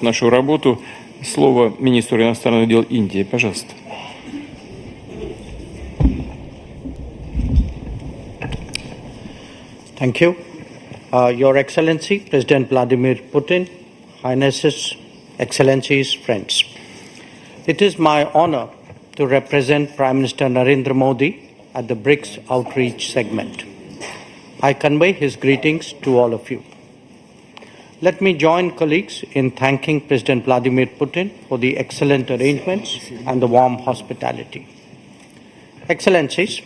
нашу работу. Слово министру иностранных дел Индии. Пожалуйста. Thank you. Your Excellency, President Vladimir Putin, Highnesses, Excellencies, friends. It is my honor to represent Prime Minister Narendra Modi at the BRICS outreach segment. I convey his greetings to all of you. Let me join colleagues in thanking President Vladimir Putin for the excellent arrangements and the warm hospitality. Excellencies,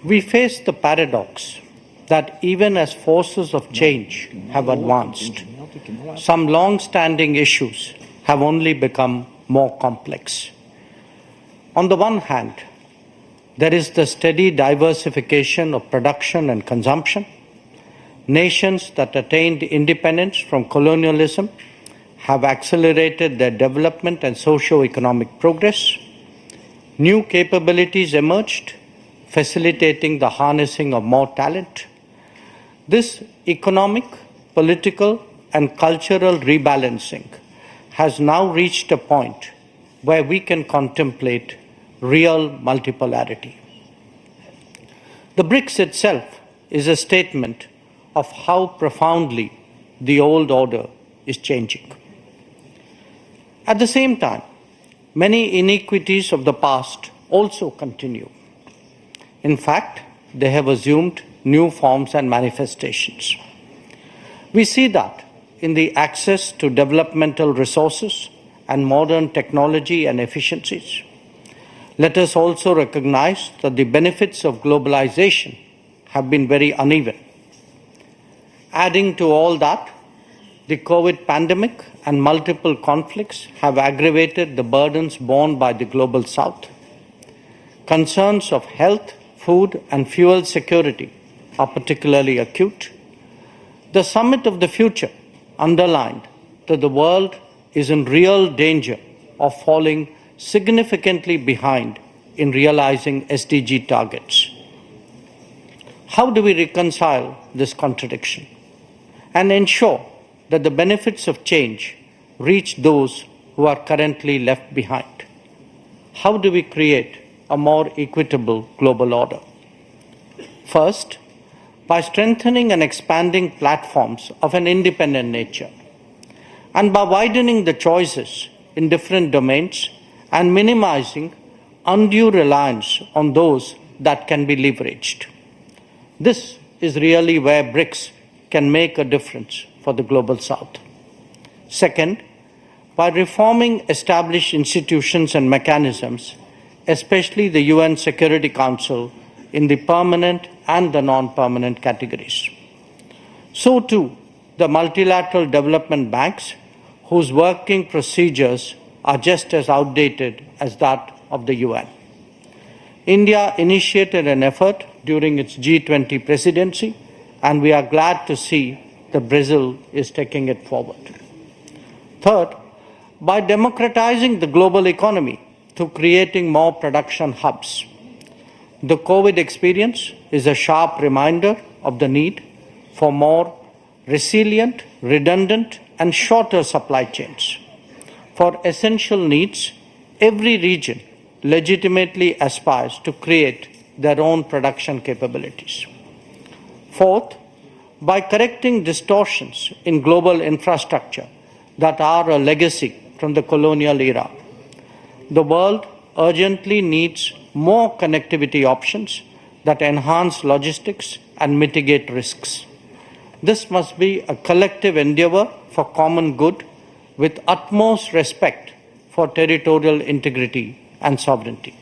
we face the paradox that even as forces of change have advanced, some long-standing issues have only become more complex. On the one hand, there is the steady diversification of production and consumption. Nations that attained independence from colonialism have accelerated their development and socio-economic progress. New capabilities emerged, facilitating the harnessing of more talent. This economic, political, and cultural rebalancing has now reached a point where we can contemplate real multipolarity. The BRICS itself is a statement of how profoundly the old order is changing. At the same time, many iniquities of the past also continue. In fact, they have assumed new forms and manifestations. We see that in the access to developmental resources and modern technology and efficiencies. Let us also recognize that the benefits of globalization have been very uneven. Adding to all that, the COVID pandemic and multiple conflicts have aggravated the burdens borne by the global south. Concerns of health, food, and fuel security are particularly acute. The Summit of the Future underlined that the world is in real danger of falling significantly behind in realizing SDG targets. How do we reconcile this contradiction and ensure that the benefits of change reach those who are currently left behind? How do we create a more equitable global order? First, by strengthening and expanding platforms of an independent nature, and by widening the choices in different domains and minimizing undue reliance on those that can be leveraged. This is really where BRICS can make a difference for the global south. Second, by reforming established institutions and mechanisms, especially the UN Security Council in the permanent and the non-permanent categories. So too, the multilateral development banks, whose working procedures are just as outdated as that of the UN. India initiated an effort during its G20 presidency, and we are glad to see that Brazil is taking it forward. Third, by democratizing the global economy through creating more production hubs. The COVID experience is a sharp reminder of the need for more resilient, redundant, and shorter supply chains. For essential needs, every region legitimately aspires to create their own production capabilities. Fourth, by correcting distortions in global infrastructure that are a legacy from the colonial era. The world urgently needs more connectivity options that enhance logistics and mitigate risks. This must be a collective endeavor for common good with utmost respect for territorial integrity and sovereignty.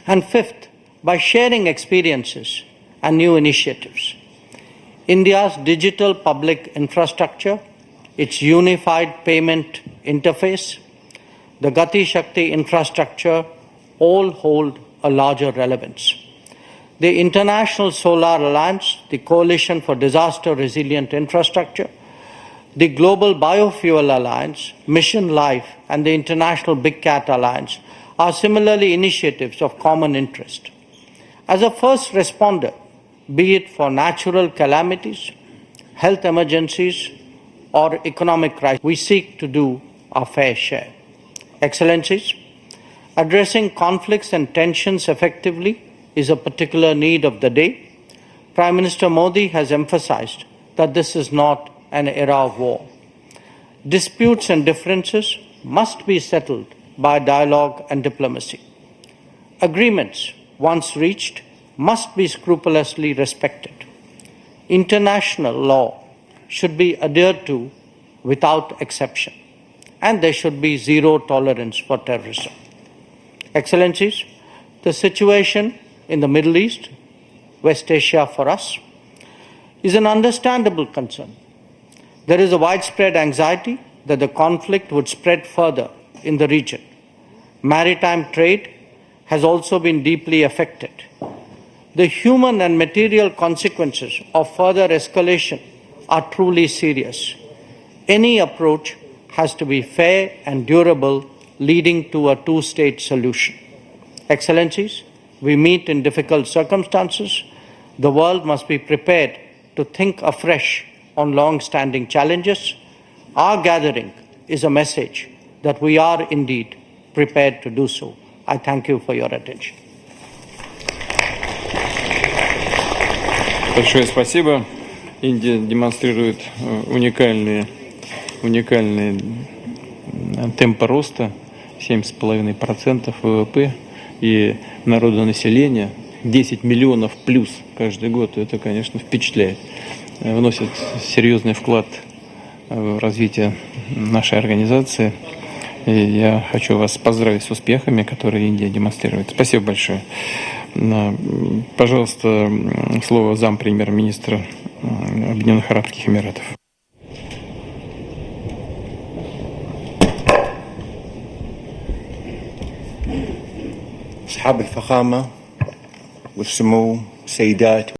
And fifth, by sharing experiences and new initiatives. India's digital public infrastructure, its unified payment interface, the Gati Shakti infrastructure all hold a larger relevance. The International Solar Alliance, the Coalition for Disaster Resilient Infrastructure, the Global Biofuel Alliance, Mission Life, and the International Big Cat Alliance are similarly initiatives of common interest. As a first responder, be it for natural calamities, health emergencies, or economic crisis, we seek to do our fair share. Excellencies, addressing conflicts and tensions effectively is a particular need of the day. Prime Minister Modi has emphasized that this is not an era of war. Disputes and differences must be settled by dialogue and diplomacy. Agreements, once reached, must be scrupulously respected. International law should be adhered to without exception, and there should be zero tolerance for terrorism. Excellencies, the situation in the Middle East, West Asia for us, is an understandable concern. There is a widespread anxiety that the conflict would spread further in the region. Maritime trade has also been deeply affected. The human and material consequences of further escalation are truly serious. Any approach has to be fair and durable, leading to a two-state solution. Excellencies, we meet in difficult circumstances. The world must be prepared to think afresh on long-standing challenges. Our gathering is a message that we are indeed prepared to do so. I thank you for your attention. Большое спасибо. Индия демонстрирует уникальные темпы роста, 7,5% ВВП и народонаселение 10 миллионов плюс каждый год. Это, конечно, впечатляет. Вносит серьезный вклад в развитие нашей организации. И я хочу вас поздравить с успехами, которые Индия демонстрирует. Спасибо большое. Пожалуйста, слово зампремьер-министра Объединенных Арабских Эмиратов. أصحاب الفخامة والسمو سيدات